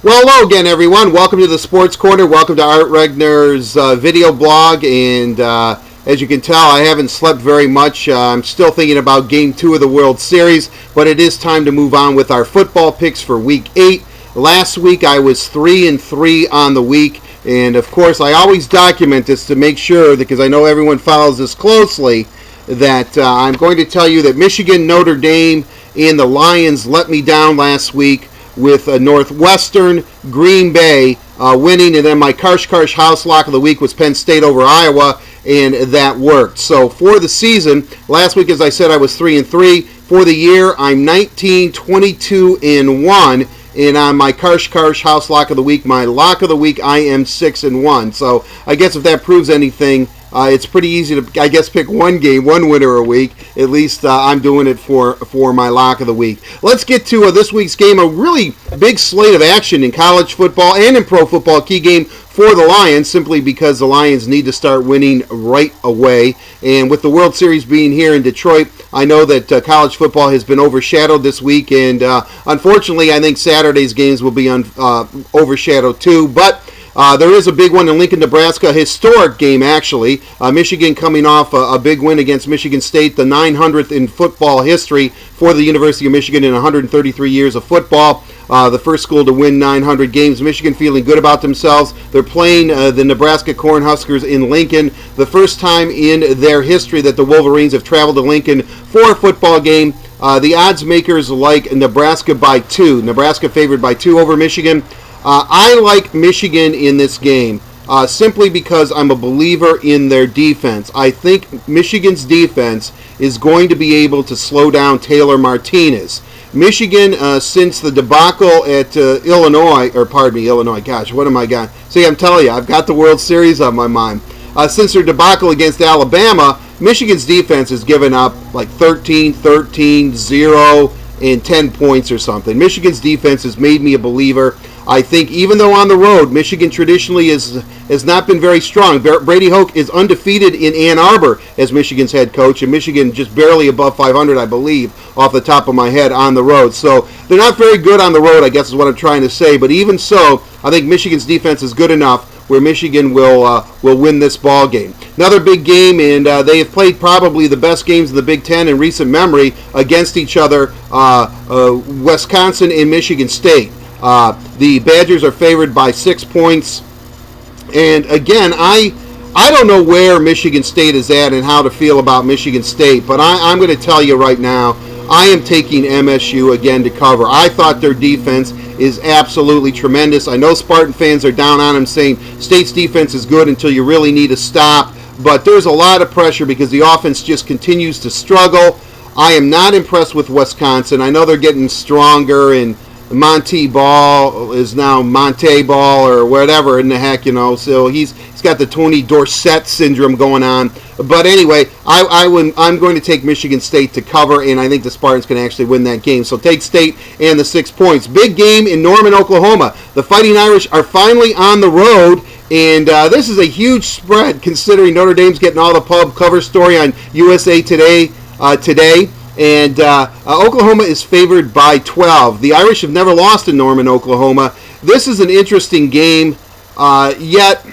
Well, hello again, everyone. Welcome to the Sports Corner. Welcome to Art Regner's video blog. And as you can tell, I haven't slept very much. I'm still thinking about Game 2 of the World Series, but it is time to move on with our football picks for Week 8. Last week, I was 3-3 on the week. And, of course, I always document this to make sure, because I know everyone follows this closely, that I'm going to tell you that Michigan, Notre Dame, and the Lions let me down last week, with Northwestern, Green Bay winning, and then my Karsch-Karsch-House Lock of the week was Penn State over Iowa, and that worked. So for the season, last week, as I said, I was 3-3. For the year, I'm 19-22-1, and on my Karsch-Karsch-House Lock of the week, my Lock of the week, I am 6-1. So I guess if that proves anything, it's pretty easy to, I guess, pick one game, one winner a week. At least I'm doing it for my Lock of the Week. Let's get to this week's game. A really big slate of action in college football and in pro football. Key game for the Lions, simply because the Lions need to start winning right away. And with the World Series being here in Detroit, I know that college football has been overshadowed this week. And unfortunately, I think Saturday's games will be overshadowed too. But there is a big one in Lincoln, Nebraska, a historic game, actually. Michigan coming off a big win against Michigan State, the 900th in football history for the University of Michigan in 133 years of football. The first school to win 900 games. Michigan feeling good about themselves. They're playing the Nebraska Cornhuskers in Lincoln. The first time in their history that the Wolverines have traveled to Lincoln for a football game. The odds makers like Nebraska by 2. Nebraska favored by 2 over Michigan. I like Michigan in this game simply because I'm a believer in their defense. I think Michigan's defense is going to be able to slow down Taylor Martinez. Michigan, since the debacle at Illinois, gosh, what am I got? See, I'm telling you, I've got the World Series on my mind. Since their debacle against Alabama, Michigan's defense has given up like 13, 0, and 10 points or something. Michigan's defense has made me a believer. I think even though on the road, Michigan traditionally has not been very strong. Brady Hoke is undefeated in Ann Arbor as Michigan's head coach, and Michigan just barely above 500, I believe, off the top of my head on the road. So they're not very good on the road, I guess is what I'm trying to say. But even so, I think Michigan's defense is good enough where Michigan will win this ball game. Another big game, and they have played probably the best games in the Big Ten in recent memory against each other, Wisconsin and Michigan State. The Badgers are favored by 6 points. And again, I don't know where Michigan State is at and how to feel about Michigan State, but I'm going to tell you right now, I am taking MSU again to cover. I thought their defense is absolutely tremendous. I know Spartan fans are down on them saying State's defense is good until you really need to stop, but there's a lot of pressure because the offense just continues to struggle. I am not impressed with Wisconsin. I know they're getting stronger, and Monty Ball is now Monte Ball or whatever in the heck, so he's got the Tony Dorsett syndrome going on. But anyway, I'm going to take Michigan State to cover, and I think the Spartans can actually win that game. So take State and the 6 points. Big game in Norman, Oklahoma. The Fighting Irish are finally on the road, and this is a huge spread considering Notre Dame's getting all the pub cover story on USA Today today. And Oklahoma is favored by 12. The Irish have never lost in Norman, Oklahoma. This is an interesting game, yet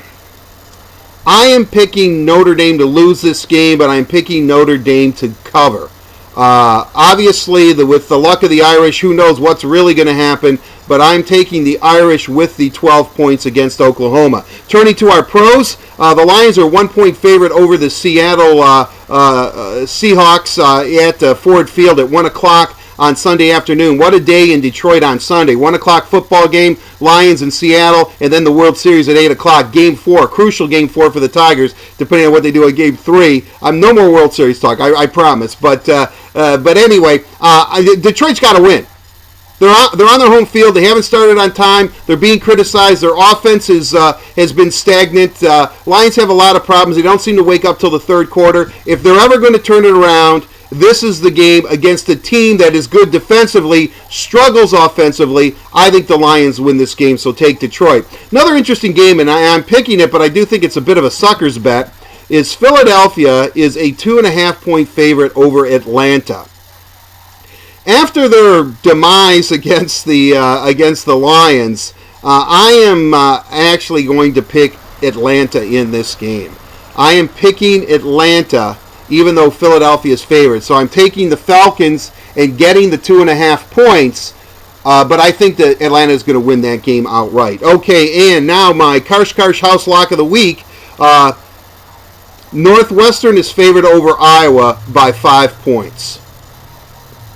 I am picking Notre Dame to lose this game, but I'm picking Notre Dame to cover. Obviously, with the luck of the Irish, who knows what's really going to happen, but I'm taking the Irish with the 12 points against Oklahoma. Turning to our pros, the Lions are 1 point favorite over the Seattle Seahawks at Ford Field at 1 o'clock on Sunday afternoon. What a day in Detroit on Sunday. 1 o'clock football game, Lions in Seattle, and then the World Series at 8 o'clock. Game 4, crucial Game 4 for the Tigers, depending on what they do in Game 3. No more World Series talk, I promise. But anyway, Detroit's got to win. They're on their home field. They haven't started on time. They're being criticized. Their offense has been stagnant. Lions have a lot of problems. They don't seem to wake up till the third quarter. If they're ever going to turn it around, this is the game against a team that is good defensively, struggles offensively. I think the Lions win this game, so take Detroit. Another interesting game, and I'm picking it, but I do think it's a bit of a sucker's bet, is Philadelphia is a 2.5 point favorite over Atlanta. After their demise against the Lions, I am actually going to pick Atlanta in this game. I am picking Atlanta, even though Philadelphia is favored. So I'm taking the Falcons and getting the 2.5 points. But I think that Atlanta is going to win that game outright. Okay, and now my Karsch-Karsch-House Lock of the week. Northwestern is favored over Iowa by 5 points.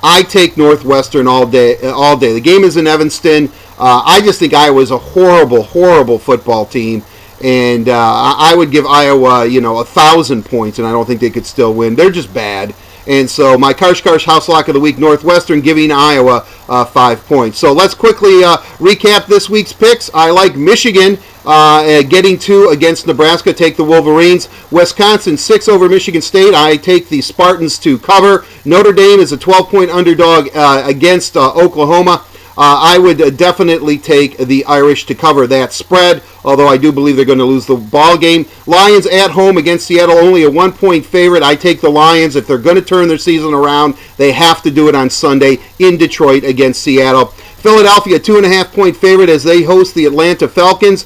I take Northwestern all day. The game is in Evanston. I just think Iowa is a horrible, horrible football team. And I would give Iowa, 1,000 points, and I don't think they could still win. They're just bad. And so my Karsch-Karsch-House Lock of the week, Northwestern giving Iowa 5 points. So let's quickly recap this week's picks. I like Michigan getting 2 against Nebraska, take the Wolverines. Wisconsin 6 over Michigan State. I take the Spartans to cover. Notre Dame is a 12-point underdog against Oklahoma. I would definitely take the Irish to cover that spread, although I do believe they're going to lose the ball game. Lions at home against Seattle, only a 1-point favorite. I take the Lions. If they're going to turn their season around, they have to do it on Sunday in Detroit against Seattle. Philadelphia, 2.5-point favorite as they host the Atlanta Falcons.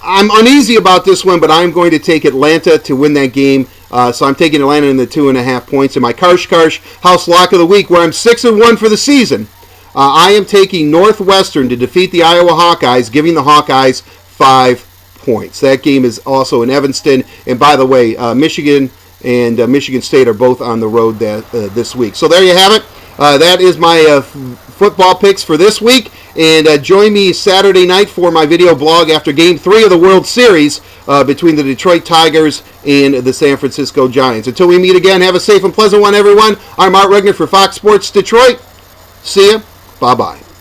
I'm uneasy about this one, but I'm going to take Atlanta to win that game. So I'm taking Atlanta in the 2.5 points. In my Karsch-Karsch-House Lock of the week, where I'm 6-1 for the season, I am taking Northwestern to defeat the Iowa Hawkeyes, giving the Hawkeyes 5 points. That game is also in Evanston. And by the way, Michigan and Michigan State are both on the road this week. So there you have it. That is my football picks for this week. And join me Saturday night for my video blog after Game 3 of the World Series between the Detroit Tigers and the San Francisco Giants. Until we meet again, have a safe and pleasant one, everyone. I'm Regner for Fox Sports Detroit. See ya. Bye-bye.